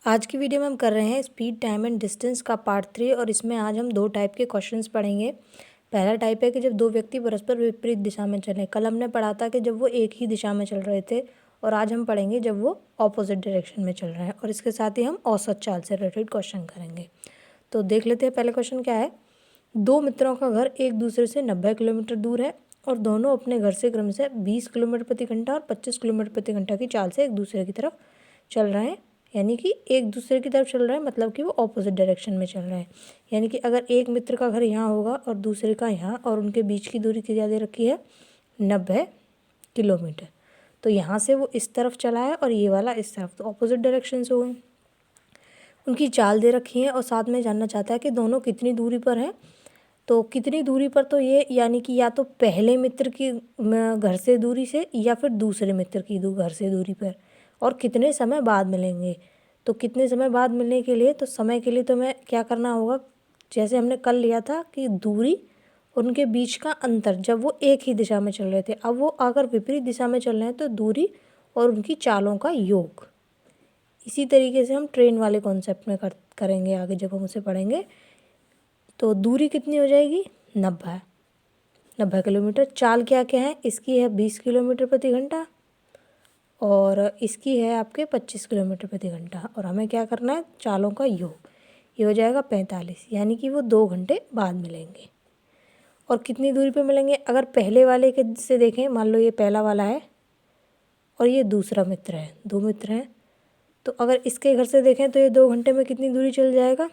आज की वीडियो में हम कर रहे हैं स्पीड टाइम एंड डिस्टेंस का पार्ट 3 और इसमें आज हम दो टाइप के क्वेश्चंस पढ़ेंगे। पहला टाइप है कि जब दो व्यक्ति परस्पर विपरीत दिशा में चलें। कल हमने पढ़ा था कि जब वो एक ही दिशा में चल रहे थे और आज हम पढ़ेंगे जब वो ऑपोजिट डायरेक्शन में चल रहे हैं और इसके साथ ही हम औसत चाल से रिलेटेड क्वेश्चन करेंगे। तो देख लेते हैं पहले क्वेश्चन क्या है। दो मित्रों का घर एक दूसरे से 90 किलोमीटर दूर है और दोनों अपने घर से क्रम से 20 किलोमीटर प्रति घंटा और 25 किलोमीटर प्रति घंटा की चाल से एक दूसरे की तरफ चल रहे हैं। यानी कि एक दूसरे की तरफ चल रहे हैं मतलब कि वो ऑपोजिट डायरेक्शन में चल रहे हैं। यानी कि अगर एक मित्र का घर यहाँ होगा और दूसरे का यहाँ और उनके बीच की दूरी कितनी दे रखी है 90 किलोमीटर। तो यहाँ से वो इस तरफ चला है और ये वाला इस तरफ, तो ऑपोजिट डायरेक्शन से हुए। उनकी चाल दे रखी है और साथ में जानना चाहता है कि दोनों कितनी दूरी पर हैं। तो कितनी दूरी पर, तो ये यानी कि या तो पहले मित्र की घर से दूरी से या फिर दूसरे मित्र की घर से दूरी पर, और कितने समय बाद मिलेंगे। तो कितने समय बाद मिलने के लिए, तो समय के लिए तो मैं क्या करना होगा, जैसे हमने कल लिया था कि दूरी और उनके बीच का अंतर जब वो एक ही दिशा में चल रहे थे, अब वो अगर विपरीत दिशा में चल रहे हैं तो दूरी और उनकी चालों का योग। इसी तरीके से हम ट्रेन वाले कॉन्सेप्ट में करेंगे आगे जब हम उसे पढ़ेंगे। तो दूरी कितनी हो जाएगी 90 किलोमीटर। चाल क्या क्या है, इसकी है 20 किलोमीटर प्रति घंटा और इसकी है आपके 25 किलोमीटर प्रति घंटा, और हमें क्या करना है चालों का योग। ये हो जाएगा 45, यानी कि वो 2 घंटे बाद मिलेंगे। और कितनी दूरी पे मिलेंगे, अगर पहले वाले के से देखें, मान लो ये पहला वाला है और ये दूसरा मित्र है, दो मित्र हैं, तो अगर इसके घर से देखें तो ये 2 घंटे में कितनी दूरी चल जाएगा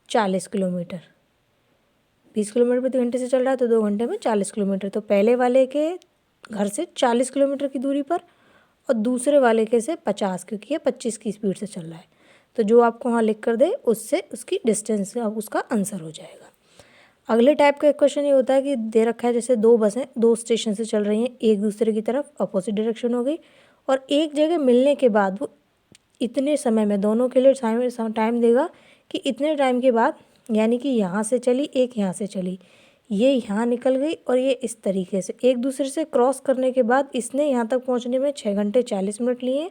40 किलोमीटर। 20 किलोमीटर प्रति घंटे से चल रहा है तो 2 घंटे में 40 किलोमीटर। तो पहले वाले के घर से 40 किलोमीटर की दूरी पर और दूसरे वाले के से 50, क्योंकि ये 25 की स्पीड से चल रहा है। तो जो आपको वहाँ लिख कर दे उससे उसकी डिस्टेंस अब उसका आंसर हो जाएगा। अगले टाइप का क्वेश्चन ये होता है कि दे रखा है जैसे दो बसें दो स्टेशन से चल रही हैं एक दूसरे की तरफ, अपोजिट डायरेक्शन हो गई, और एक जगह मिलने के बाद वो इतने समय में दोनों के लिए टाइम देगा कि इतने टाइम के बाद, यानी कि यहाँ से चली एक यहाँ से चली, ये यहाँ निकल गई और ये इस तरीके से एक दूसरे से क्रॉस करने के बाद इसने यहाँ तक पहुँचने में 6 घंटे 40 मिनट लिए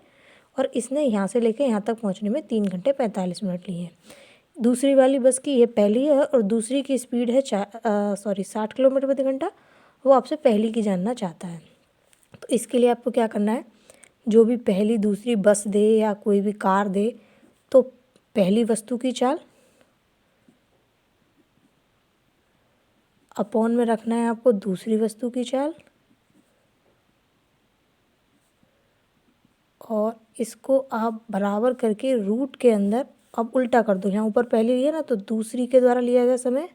और इसने यहाँ से लेकर यहाँ तक पहुँचने में 3 घंटे 45 मिनट लिए। दूसरी वाली बस की ये पहली है और दूसरी की स्पीड है 60 किलोमीटर प्रति घंटा। वो आपसे पहली की जानना चाहता है। तो इसके लिए आपको क्या करना है, जो भी पहली दूसरी बस दे या कोई भी कार दे, तो पहली वस्तु की चाल अपॉन में रखना है आपको दूसरी वस्तु की चाल, और इसको आप बराबर करके रूट के अंदर अब उल्टा कर दो। यहाँ ऊपर पहली लिया ना तो दूसरी के द्वारा लिया गया समय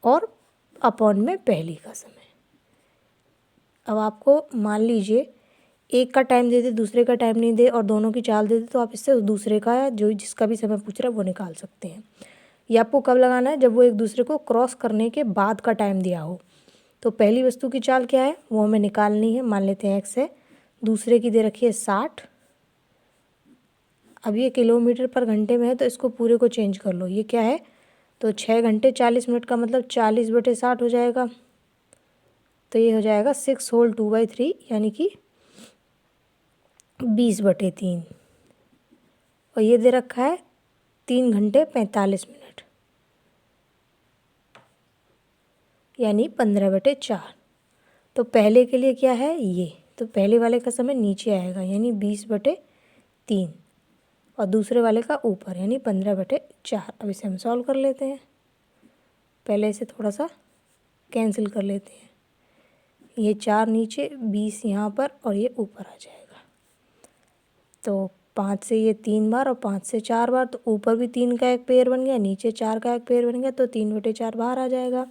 और अपॉन में पहली का समय। अब आपको मान लीजिए एक का टाइम दे दे दूसरे का टाइम नहीं दे और दोनों की चाल दे दे, तो आप इससे दूसरे का या जो जिसका भी समय पूछ रहा है वो निकाल सकते हैं। ये आपको कब लगाना है, जब वो एक दूसरे को क्रॉस करने के बाद का टाइम दिया हो। तो पहली वस्तु की चाल क्या है वो हमें निकालनी है, मान लेते हैं x है, दूसरे की दे रखी है 60। अब ये किलोमीटर पर घंटे में है तो इसको पूरे को चेंज कर लो, ये क्या है, तो 6 घंटे 40 मिनट का मतलब 40/60 हो जाएगा। तो ये हो जाएगा 6 होल 2/3, यानी कि 20/3। और ये दे रखा है 3 घंटे 45 मिनट, यानी 15/4। तो पहले के लिए क्या है ये, तो पहले वाले का समय नीचे आएगा यानी 20/3 और दूसरे वाले का ऊपर यानी 15/4। अब इसे हम सॉल्व कर लेते हैं, पहले इसे थोड़ा सा कैंसिल कर लेते हैं। ये 4 नीचे 20 यहाँ पर और ये ऊपर आ जाएगा। तो 5 से ये 3 बार और 5 से 4 बार, तो ऊपर भी 3 का एक पेयर बन गया नीचे 4 का एक पेयर बन गया, तो 3/4 बाहर आ जाएगा।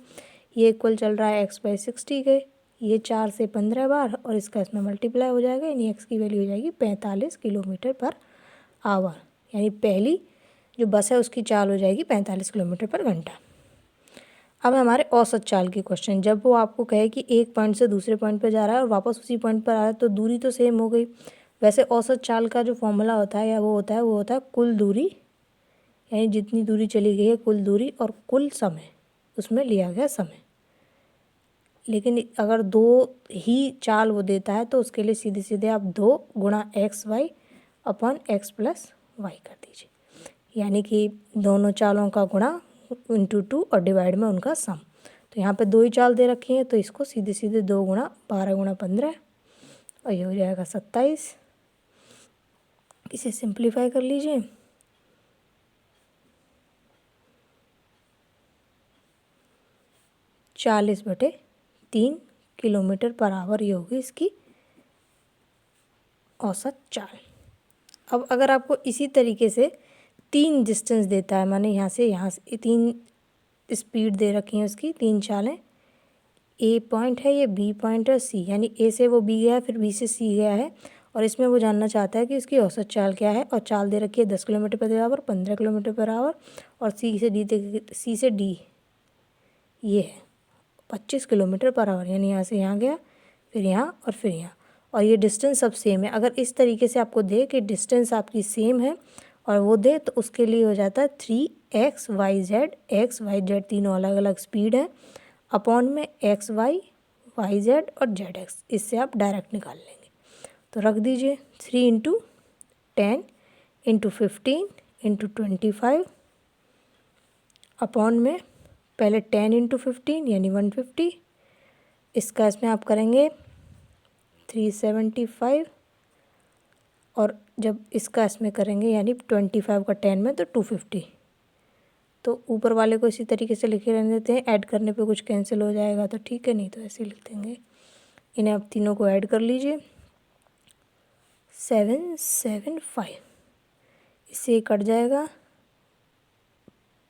ये इक्वल चल रहा है x/60 के, ये 4 से 15 बार और इसका इसमें मल्टीप्लाई हो जाएगा, यानी x की वैल्यू हो जाएगी 45 किलोमीटर पर आवर। यानी पहली जो बस है उसकी चाल हो जाएगी 45 किलोमीटर पर घंटा। अब हमारे औसत चाल के क्वेश्चन, जब वो आपको कहे कि एक पॉइंट से दूसरे पॉइंट पर जा रहा है और वापस उसी पॉइंट पर आ रहा है, तो दूरी तो सेम हो गई। वैसे औसत चाल का जो फॉर्मूला होता है या वो होता है कुल दूरी, यानी जितनी दूरी चली गई है कुल दूरी और कुल समय, उसमें लिया गया समय। लेकिन अगर 2 ही चाल वो देता है तो उसके लिए सीधे सीधे आप 2 गुणा XY upon X plus Y कर दीजिए, यानी कि दोनों चालों का गुणा इंटू 2 और डिवाइड में उनका सम। तो यहाँ पे 2 ही चाल दे रखी है तो इसको सीधे सीधे 2 गुणा 12 गुणा 15 और ये हो जाएगा 27। इसे सिंप्लीफाई कर लीजिए। चालीस बटे 3 किलोमीटर पर आवर ये होगी इसकी औसत चाल। अब अगर आपको इसी तरीके से 3 डिस्टेंस देता है, माने यहाँ से 3 स्पीड दे रखी हैं उसकी, 3 चालें, ए पॉइंट है, ये बी पॉइंट है, सी, यानी ए से वो बी गया है, फिर बी से सी गया है, और इसमें वो जानना चाहता है कि उसकी औसत चाल क्या है। और चाल दे रखी है 10 kilometre per hour, 15 kilometre per hour, और सी से डी ये है 25 किलोमीटर पर आवर, यानी यहाँ से यहाँ गया, फिर यहाँ और फिर यहाँ, और ये डिस्टेंस सब सेम है। अगर इस तरीके से आपको दे कि डिस्टेंस आपकी सेम है और वो दे तो उसके लिए हो जाता है 3XYZ, XYZ तीनों अलग अलग स्पीड है, अपॉन में XY, YZ और ZX, इससे आप डायरेक्ट निकाल लेंगे। तो रख दीजिए 3 इंटू 10 इंटू 15 इंटू 25 अपॉन में पहले 10 इंटू 15 यानी 150, इसका इसमें आप करेंगे 375, और जब इसका इसमें करेंगे यानी 25 का 10 में तो 250। तो ऊपर वाले को इसी तरीके से लिखे रहने देते हैं, ऐड करने पे कुछ कैंसिल हो जाएगा तो ठीक है, नहीं तो ऐसे लिख देंगे। इन्हें आप तीनों को ऐड कर लीजिए, 775, इससे कट जाएगा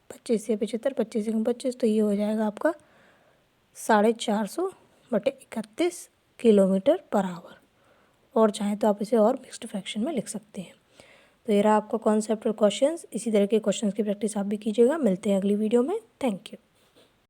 25 से 75, 25 से 25, तो ये हो जाएगा आपका 450 बटे 31 किलोमीटर पर आवर। और चाहें तो आप इसे और मिक्स्ड फ्रैक्शन में लिख सकते हैं। तो ये रहा आपका कॉन्सेप्ट और क्वेश्चंस। इसी तरह के क्वेश्चंस की प्रैक्टिस आप भी कीजिएगा। मिलते हैं अगली वीडियो में। Thank you.